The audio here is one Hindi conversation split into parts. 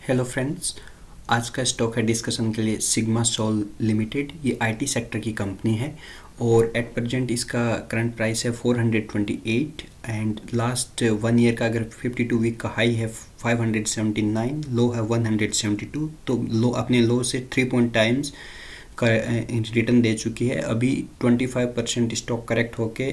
हेलो फ्रेंड्स, आज का स्टॉक है डिस्कशन के लिए सिग्मा सॉल लिमिटेड। ये आईटी सेक्टर की कंपनी है और एट प्रेजेंट इसका करंट प्राइस है 428 एंड लास्ट 1 ईयर का अगर 52 वीक का हाई है 579, लो है 172। तो लो अपने लो से 3 पॉइंट टाइम्स का रिटर्न दे चुकी है। अभी 25% स्टॉक करेक्ट होके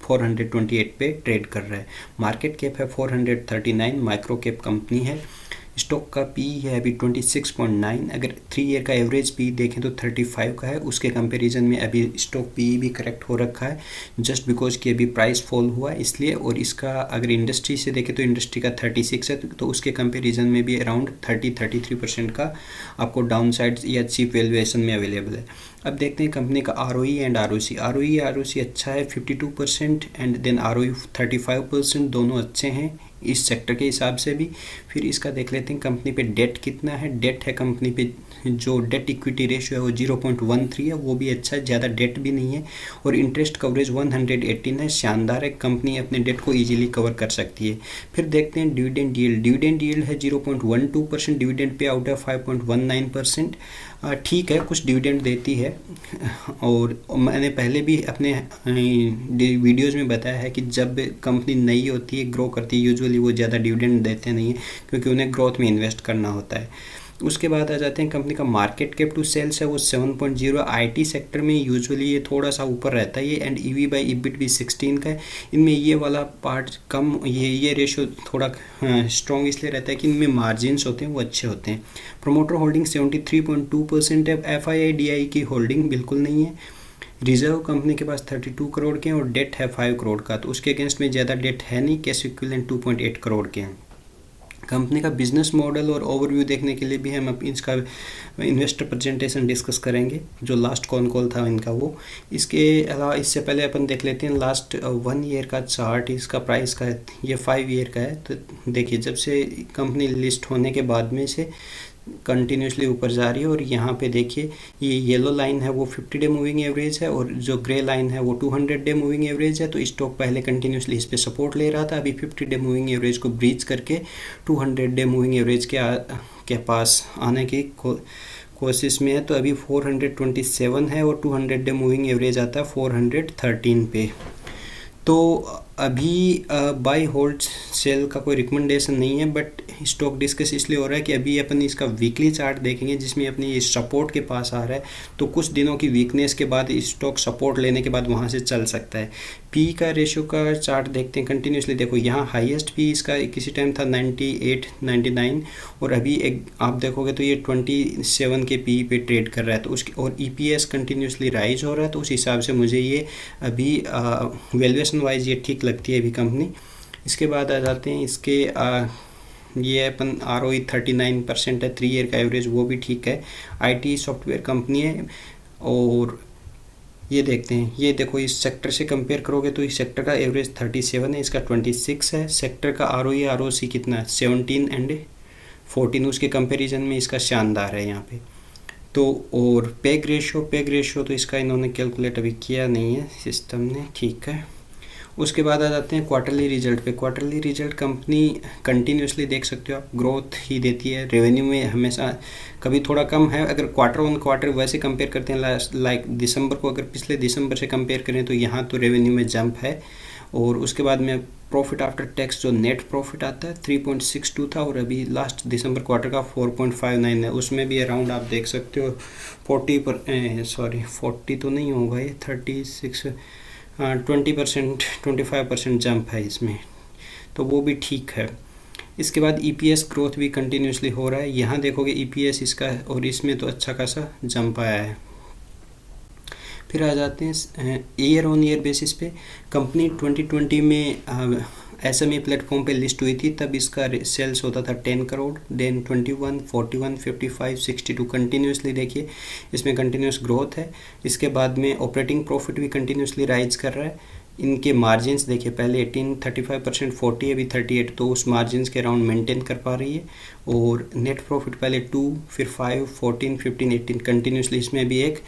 428 पे ट्रेड कर रहा है। मार्केट कैप है 439, माइक्रो कैप कंपनी है। स्टॉक का पी है अभी 26.9। अगर 3 ईयर का एवरेज पी देखें तो 35 का है। उसके कंपैरिजन में अभी स्टॉक पी भी करेक्ट हो रखा है जस्ट बिकॉज कि अभी प्राइस फॉल हुआ है इसलिए। और इसका अगर इंडस्ट्री से देखें तो इंडस्ट्री का 36 है, तो उसके कंपैरिजन में भी अराउंड 33% का आपको डाउन साइड या चीप वैल्यूएशन में अवेलेबल है। अब देखते हैं कंपनी का आर एंड आर ओ सी अच्छा है 52% एंड देन आर 35%, दोनों अच्छे हैं इस सेक्टर के हिसाब से भी। फिर इसका देख लेते हैं कंपनी पे डेट कितना है। डेट है कंपनी पे, जो डेट इक्विटी रेशियो है वो 0.13 है, वो भी अच्छा है, ज़्यादा डेट भी नहीं है। और इंटरेस्ट कवरेज 118 है, शानदार है। कंपनी अपने डेट को ईजिली कवर कर सकती है। फिर देखते हैं डिविडेंड यील्ड है 0.12%, डिविडेंड पे आउट है 5.19%। ठीक है, कुछ डिविडेंड देती है। और मैंने पहले भी अपने वीडियोज़ में बताया है कि जब कंपनी नई होती है, ग्रो करती है, यूजुअली वो ज़्यादा डिविडेंड देते नहीं हैं क्योंकि उन्हें ग्रोथ में इन्वेस्ट करना होता है। उसके बाद आ जाते हैं कंपनी का मार्केट कैप टू सेल्स है वो 7.0। आईटी सेक्टर में यूजुअली ये थोड़ा सा ऊपर रहता है ये। एंड ईवी बाई ईबिट भी 16 का है। इनमें ये वाला पार्ट कम, ये रेशियो थोड़ा स्ट्रॉन्ग इसलिए रहता है कि इनमें मार्जिन्स होते हैं वो अच्छे होते हैं। प्रोमोटर होल्डिंग 73.2% है। FII की होल्डिंग बिल्कुल नहीं है। रिजर्व कंपनी के पास 32 करोड़ के हैं और डेट है 5 करोड़ का, तो उसके अगेंस्ट में ज़्यादा डेट है नहीं। कैश इक्विवेलेंट 2.8 करोड़ के हैं। कंपनी का बिजनेस मॉडल और ओवरव्यू देखने के लिए भी हम इसका इन्वेस्टर प्रेजेंटेशन डिस्कस करेंगे, जो लास्ट कॉल था इनका वो। इसके अलावा इससे पहले अपन देख लेते हैं लास्ट 1 ईयर का चार्ट। इसका प्राइस का है, ये 5 ईयर का है। तो देखिए जब से कंपनी लिस्ट होने के बाद में से कंटिन्यूसली ऊपर जा रही है। और यहाँ पे देखिए ये येलो लाइन है वो 50 डे मूविंग एवरेज है और जो ग्रे लाइन है वो 200 डे मूविंग एवरेज है। तो स्टॉक पहले कंटिन्यूसली इस पे सपोर्ट ले रहा था, अभी 50 डे मूविंग एवरेज को ब्रीच करके 200 डे मूविंग एवरेज के पास आने की कोशिश में है। तो अभी 427 है और 200 डे मूविंग एवरेज आता है 413 पे। तो अभी बाई होल्ड सेल का कोई रिकमेंडेशन नहीं है, बट स्टॉक डिस्कस इसलिए हो रहा है कि अभी अपन इसका वीकली चार्ट देखेंगे जिसमें अपने ये सपोर्ट के पास आ रहा है। तो कुछ दिनों की वीकनेस के बाद स्टॉक सपोर्ट लेने के बाद वहाँ से चल सकता है। पी का रेशियो का चार्ट देखते हैं कंटिन्यूसली। देखो यहाँ हाईएस्ट पी इसका किसी टाइम था 98, 99 और अभी एक आप देखोगे तो ये 27 के पी पे ट्रेड कर रहा है। तो उसके और EPS कंटिन्यूसली राइज हो रहा है। तो उस हिसाब से मुझे ये अभी वैल्यूएशन वाइज ये ठीक लगती है अभी कंपनी। इसके बाद आ जाते हैं इसके ये अपन ROE 39% है, 3 ईयर का एवरेज वो भी ठीक है। IT सॉफ्टवेयर कंपनी है। और ये देखते हैं, ये देखो इस सेक्टर से कंपेयर करोगे तो इस सेक्टर का एवरेज 37 है, इसका 26 है। सेक्टर का ROE ROC कितना है 17 एंड 14, उसके कंपेरिजन में इसका शानदार है यहाँ पे। तो और पेग रेशियो तो इसका इन्होंने कैलकुलेट अभी किया नहीं है सिस्टम ने, ठीक है। उसके बाद आ जाते हैं क्वार्टरली रिजल्ट पे। क्वार्टरली रिजल्ट कंपनी कंटिन्यूसली देख सकते हो आप ग्रोथ ही देती है। रेवेन्यू में हमेशा कभी थोड़ा कम है, अगर क्वार्टर ऑन क्वार्टर वैसे कंपेयर करते हैं लाइक दिसंबर को, अगर पिछले दिसंबर से कंपेयर करें तो यहाँ तो रेवेन्यू में जंप है। और उसके बाद में प्रॉफिट आफ्टर टैक्स जो नेट प्रॉफिट आता है 3.62 था और अभी लास्ट दिसंबर क्वार्टर का 4.59 है। उसमें भी अराउंड आप देख सकते हो 40 तो नहीं होगा ये 36 20% 25% जंप है इसमें, तो वो भी ठीक है। इसके बाद EPS ग्रोथ भी कंटिन्यूसली हो रहा है। यहाँ देखोगे EPS इसका और इसमें तो अच्छा खासा जंप आया है। फिर आ जाते हैं ईयर ऑन ईयर बेसिस पे। कंपनी 2020 में SME प्लेटफॉर्म पे लिस्ट हुई थी, तब इसका सेल्स होता था 10 करोड़, देन 21, 41, 55, 62 कंटिन्यूसली देखिए इसमें कंटिन्यूस ग्रोथ है। इसके बाद में ऑपरेटिंग प्रॉफिट भी कंटिन्यूसली राइज कर रहा है। इनके मार्जिन्स देखिए पहले 18, 35%, 40, अभी 38, तो उस मार्जिन्स के अराउंड मेंटेन कर पा रही है। और नेट प्रॉफिट पहले 2, फिर 5, 14, 15, 18 कंटिन्यूसली इसमें भी एक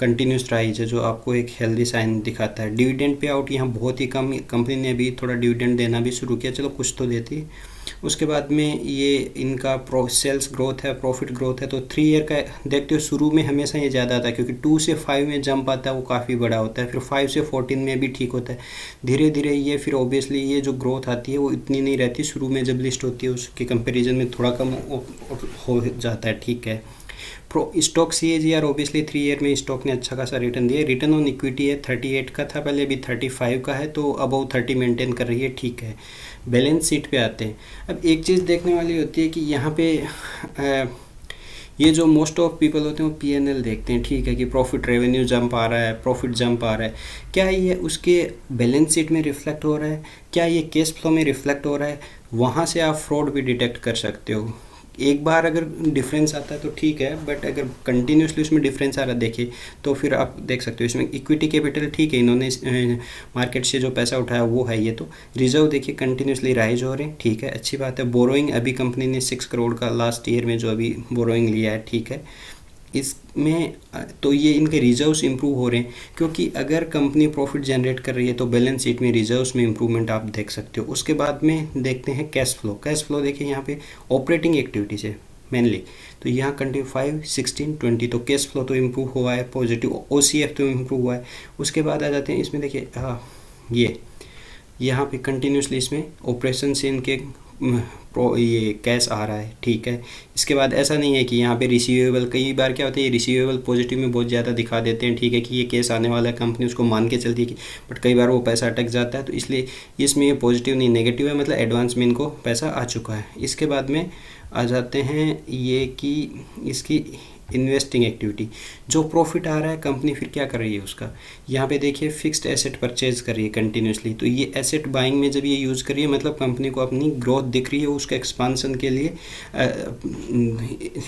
कंटिन्यूस राइज है जो आपको एक हेल्दी साइन दिखाता है। डिविडेंड पे आउट यहाँ बहुत ही कम, कंपनी ने अभी थोड़ा डिविडेंड देना भी शुरू किया, चलो कुछ तो देती है। उसके बाद में ये इनका सेल्स ग्रोथ है, प्रॉफिट ग्रोथ है, तो 3 ईयर का देखते हो शुरू में हमेशा ये ज़्यादा आता है क्योंकि 2 से 5 में जंप आता है वो काफ़ी बड़ा होता है, फिर 5 से 14 में भी ठीक होता है। धीरे धीरे ये फिर ऑब्वियसली ये जो ग्रोथ आती है वो इतनी नहीं रहती, शुरू में जब लिस्ट होती है उसके कंपेरिजन में थोड़ा कम हो जाता है, ठीक है। स्टॉक CAGR ऑब्वियसली 3 ईयर में स्टॉक ने अच्छा खासा रिटर्न दिया। रिटर्न ऑन इक्विटी है 38 का था पहले, अभी 35 का है, तो अबव 30 मेंटेन कर रही है, ठीक है। बैलेंस शीट पे आते हैं। अब एक चीज़ देखने वाली होती है कि यहाँ पे ये जो मोस्ट ऑफ पीपल होते हैं वो P&L देखते हैं, ठीक है, कि प्रॉफिट रेवेन्यू जंप आ रहा है, प्रॉफिट जंप आ रहा है, क्या ये उसके बैलेंस शीट में रिफ्लेक्ट हो रहा है, क्या ये कैश फ्लो में रिफ्लेक्ट हो रहा है, वहाँ से आप फ्रॉड भी डिटेक्ट कर सकते हो। एक बार अगर डिफरेंस आता है तो ठीक है, बट अगर कंटिन्यूसली उसमें डिफरेंस आ रहा है देखिए तो फिर आप देख सकते हो इसमें इक्विटी कैपिटल, ठीक है, इन्होंने मार्केट से जो पैसा उठाया वो है ये, तो रिजर्व देखिए कंटिन्यूसली राइज हो रहे हैं, ठीक है, अच्छी बात है। बोरोइंग अभी कंपनी ने 6 करोड़ का लास्ट ईयर में जो अभी बोरोइंग लिया है, ठीक है, इसमें तो ये इनके रिजर्व्स इंप्रूव हो रहे हैं, क्योंकि अगर कंपनी प्रॉफिट जनरेट कर रही है तो बैलेंस शीट में रिजर्व्स में इंप्रूवमेंट आप देख सकते हो। उसके बाद में देखते हैं कैश फ्लो। कैश फ्लो देखिए यहाँ पे ऑपरेटिंग एक्टिविटी से मेनली, तो यहाँ कंटिन्यू 5, 16, 20, तो कैश फ्लो तो इम्प्रूव हुआ है, पॉजिटिव OCF तो इम्प्रूव हुआ है। उसके बाद आ जाते हैं इसमें देखिए ये यहाँ पे कंटिन्यूसली इसमें ऑपरेशन से इनके ये कैश आ रहा है, ठीक है। इसके बाद ऐसा नहीं है कि यहाँ पे रिसीवेबल, कई बार क्या होता है ये रिसीवेबल पॉजिटिव में बहुत ज़्यादा दिखा देते हैं, ठीक है, कि ये केस आने वाला है, कंपनी उसको मान के चलती है कि, बट कई बार वो पैसा अटक जाता है, तो इसलिए इसमें ये पॉजिटिव नहीं नेगेटिव है, मतलब एडवांस में इनको पैसा आ चुका है। इसके बाद में आ जाते हैं ये कि इसकी इन्वेस्टिंग एक्टिविटी, जो प्रॉफिट आ रहा है कंपनी फिर क्या कर रही है उसका, यहाँ पे देखिए फिक्स्ड एसेट परचेज कर रही है कंटिन्यूसली, तो ये एसेट बाइंग में जब ये यूज़ कर रही है मतलब कंपनी को अपनी ग्रोथ दिख रही है, उसके एक्सपांसन के लिए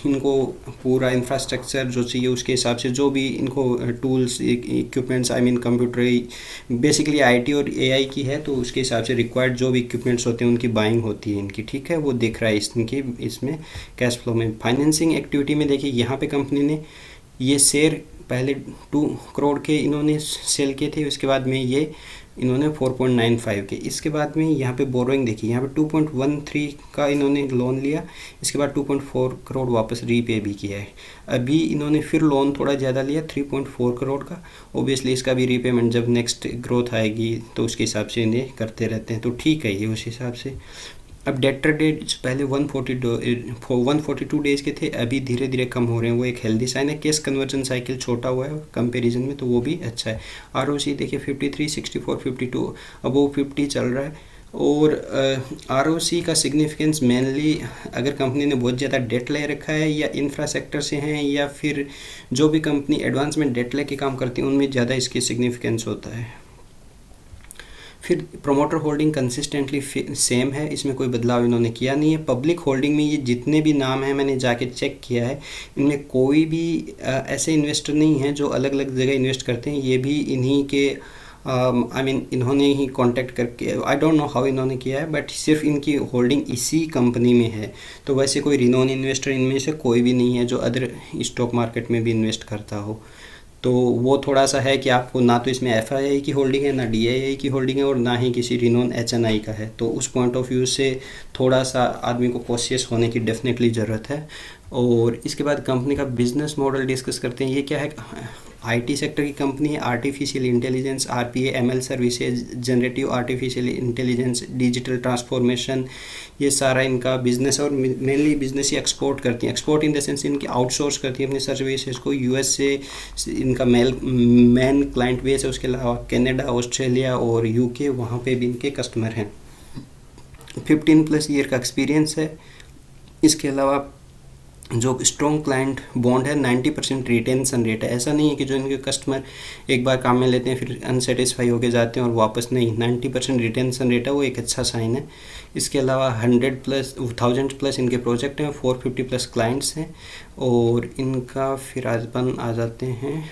इनको पूरा इंफ्रास्ट्रक्चर जो चाहिए उसके हिसाब से जो भी इनको tools equipments, I mean computer basically IT और AI की है, तो उसके हिसाब से रिक्वायर्ड जो भी इक्विपमेंट्स होते हैं उनकी बाइंग होती है इनकी, ठीक है, वो दिख रहा है इनकी इसमें कैश फ्लो में। फाइनेंसिंग एक्टिविटी में देखिए यहाँ पे कंपनी ने ये शेयर पहले 2 करोड़ के इन्होंने सेल किए थे, उसके बाद में ये इन्होंने 4.95 के, इसके बाद में यहाँ पे बोरोइंग देखिए, यहाँ पे 2.13 का इन्होंने लोन लिया, इसके बाद 2.4 करोड़ वापस रीपे भी किया है। अभी इन्होंने फिर लोन थोड़ा ज़्यादा लिया 3.4 करोड़ का, ओबियसली इसका भी रीपेमेंट जब नेक्स्ट ग्रोथ आएगी तो उसके हिसाब से इन्हें करते रहते हैं, तो ठीक है ये उस हिसाब से। अब डेटर डेज पहले 142 डेज के थे, अभी धीरे धीरे कम हो रहे हैं, वो एक हेल्दी साइन है। केस कन्वर्जन साइकिल छोटा हुआ है कंपैरिजन में, तो वो भी अच्छा है। ROC देखिए 53, 64, 52 अबव 50 चल रहा है। और ROC का सिग्निफिकेंस मेनली अगर कंपनी ने बहुत ज़्यादा डेट ले रखा है या इंफ्रा सेक्टर से हैं या फिर जो भी कंपनी एडवांस में डेट ले के काम करती है उनमें ज़्यादा इसकी सिग्निफिकेंस होता है। फिर प्रोमोटर होल्डिंग कंसिस्टेंटली सेम है, इसमें कोई बदलाव इन्होंने किया नहीं है। पब्लिक होल्डिंग में ये जितने भी नाम हैं मैंने जाके चेक किया है, इनमें कोई भी ऐसे इन्वेस्टर नहीं है जो अलग अलग जगह इन्वेस्ट करते हैं, ये भी इन्हीं के इन्होंने ही कांटेक्ट करके, आई डोंट नो हाउ इन्होंने किया है, बट सिर्फ इनकी होल्डिंग इसी कंपनी में है। तो वैसे कोई रिनोन इन्वेस्टर इनमें से कोई भी नहीं है जो अदर स्टॉक मार्केट में भी इन्वेस्ट करता हो। तो वो थोड़ा सा है कि आपको ना तो इसमें FII की होल्डिंग है, ना DII की होल्डिंग है, और ना ही किसी रिनोन HNI का है। तो उस पॉइंट ऑफ व्यू से थोड़ा सा आदमी को कॉशियस होने की डेफिनेटली ज़रूरत है। और इसके बाद कंपनी का बिजनेस मॉडल डिस्कस करते हैं। ये क्या है, IT सेक्टर की कंपनी है। Artificial intelligence, RPA, ML services, generative artificial intelligence, digital transformation, ये सारा इनका बिजनेस, और मेनली बिजनेस ही एक्सपोर्ट करती हैं। एक्सपोर्ट इन द सेंस इनकी आउटसोर्स करती है अपनी सर्विसेज को US से, इनका मेन क्लाइंट बेस है। उसके अलावा कनाडा, ऑस्ट्रेलिया और UK, वहाँ पे भी इनके कस्टमर हैं। 15+ ईयर का एक्सपीरियंस है। इसके अलावा जो स्ट्रॉन्ग क्लाइंट बॉन्ड है, 90% रिटेंशन रेट है। ऐसा नहीं है कि जो इनके कस्टमर एक बार काम में लेते हैं फिर अनसेटिस्फाई होके जाते हैं और वापस नहीं, 90% रिटेंशन रेट है, वो एक अच्छा साइन है। इसके अलावा 1000+ इनके प्रोजेक्ट हैं, 450+ क्लाइंट्स हैं। और इनका फिर अपन आ जाते हैं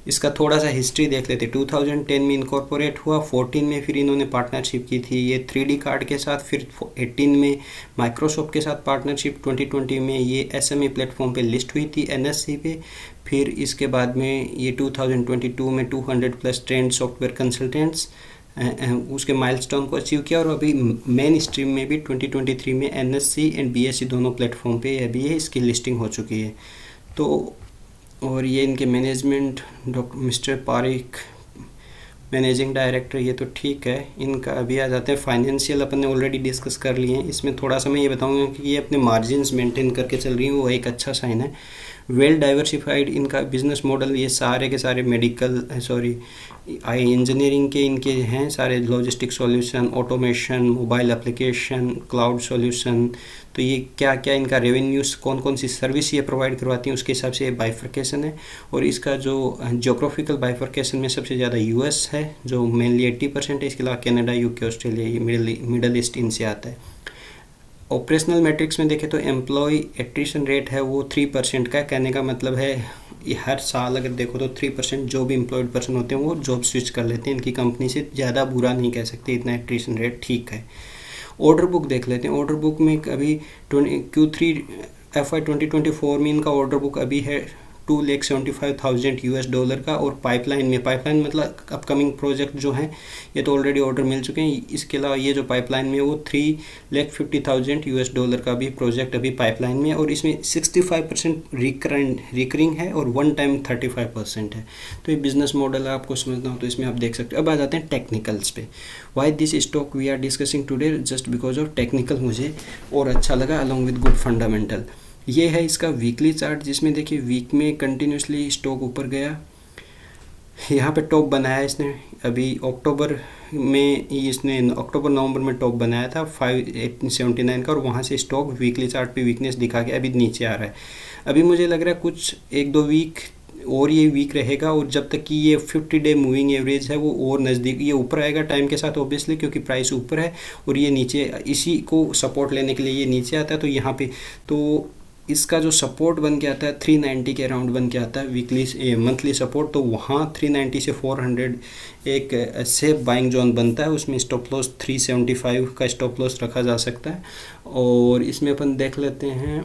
इसका थोड़ा सा हिस्ट्री देख लेते। 2010 में इनकॉर्पोरेट हुआ, 14 में फिर इन्होंने पार्टनरशिप की थी ये 3D कार्ड के साथ, फिर 18 में माइक्रोसॉफ्ट के साथ पार्टनरशिप, 2020 में ये SME प्लेटफॉर्म पे लिस्ट हुई थी NSE पे। फिर इसके बाद में ये 2022 में 200 प्लस ट्रेंड सॉफ्टवेयर कंसल्टेंट्स उसके माइलस्टोन को अचीव किया, और अभी मेन स्ट्रीम में भी 2023 में NSE एंड BSE दोनों प्लेटफॉर्म पे अभी ये इसकी लिस्टिंग हो चुकी है। तो और ये इनके management doctor mister Parik managing director, ये तो ठीक है। इनका अभी आ जाते हैं फाइनेंशियल, अपन ने ऑलरेडी डिस्कस कर लिए हैं। इसमें थोड़ा सा मैं ये बताऊंगा कि ये अपने मार्जिन्स मेंटेन करके चल रही हैं, वो एक अच्छा साइन है। वेल डाइवर्सिफाइड इनका बिजनेस मॉडल, ये सारे के सारे मेडिकल इंजीनियरिंग के इनके हैं सारे, logistic solution, automation, mobile application, cloud solution. तो ये क्या क्या इनका रेवेन्यूज, कौन कौन सी सर्विस ये प्रोवाइड करवाती हैं, उसके हिसाब से ये बाइफर्केशन है। और इसका जो जोग्राफिकल बाइफर्केशन में सबसे ज़्यादा US है जो मेनली 80% है। इसके अलावा कनाडा, UK, ऑस्ट्रेलिया, ये मिडल ईस्ट इनसे आता है। ऑपरेशनल मैट्रिक्स में देखें तो एम्प्लॉय एट्रिशन रेट है वो 3% का। कहने का मतलब है ये हर साल अगर देखो तो 3% जो भी एम्प्लॉयड पर्सन होते हैं वो जॉब स्विच कर लेते हैं इनकी कंपनी से। ज़्यादा बुरा नहीं कह सकते, इतना एट्रिशन रेट ठीक है। ऑर्डर बुक देख लेते हैं। ऑर्डर बुक में अभी Q3 FY 2024 में इनका ऑर्डर बुक अभी है $2,75,000 का। और पाइपलाइन मतलब अपकमिंग प्रोजेक्ट जो हैं ये तो ऑलरेडी ऑर्डर मिल चुके हैं। इसके अलावा ये जो पाइपलाइन में वो $3,50,000 का भी प्रोजेक्ट अभी पाइपलाइन में है। और इसमें 65% रिकरिंग है और वन टाइम 35% है। तो ये बिजनेस मॉडल आपको समझना हो तो इसमें आप देख सकते हो। अब आ जाते हैं टेक्निकल्स पे। Why this stock we are discussing today, just because of technical मुझे और अच्छा लगा अलॉन्ग विद गुड फंडामेंटल। ये है इसका वीकली चार्ट, जिसमें देखिए वीक में कंटिन्यूसली स्टॉक ऊपर गया, यहाँ पे टॉप बनाया इसने। अभी अक्टूबर नवंबर में टॉप बनाया था 579 का, और वहाँ से स्टॉक वीकली चार्ट पे वीकनेस दिखा के अभी नीचे आ रहा है। अभी मुझे लग रहा है कुछ 1-2 वीक और ये वीक रहेगा, और जब तक कि ये 50 डे मूविंग एवरेज है वो और नज़दीक ये ऊपर आएगा टाइम के साथ ऑब्वियसली, क्योंकि प्राइस ऊपर है और ये नीचे, इसी को सपोर्ट लेने के लिए ये नीचे आता है। तो यहाँ पे तो इसका जो सपोर्ट बन के आता है 390 के अराउंड बन के आता है वीकली मंथली सपोर्ट। तो वहाँ 390 से 400 एक सेफ बाइंग जोन बनता है, उसमें स्टॉप लॉस 375 का स्टॉप लॉस रखा जा सकता है। और इसमें अपन देख लेते हैं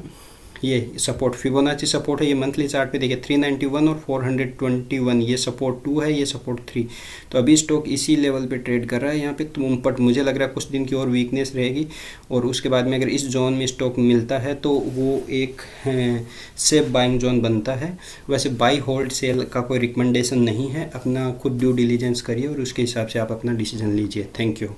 ये सपोर्ट फिबोनाची सपोर्ट है, ये मंथली चार्ट पे देखिए 391 और 421, ये सपोर्ट 2 है, ये सपोर्ट 3। तो अभी स्टॉक इसी लेवल पे ट्रेड कर रहा है यहाँ पे। तो बट मुझे लग रहा है कुछ दिन की और वीकनेस रहेगी, और उसके बाद में अगर इस जोन में स्टॉक मिलता है तो वो एक सेफ बाइंग जोन बनता है। वैसे बाई होल्ड सेल का कोई रिकमेंडेशन नहीं है, अपना खुद ड्यू डिलीजेंस करिए और उसके हिसाब से आप अपना डिसीजन लीजिए। Thank you.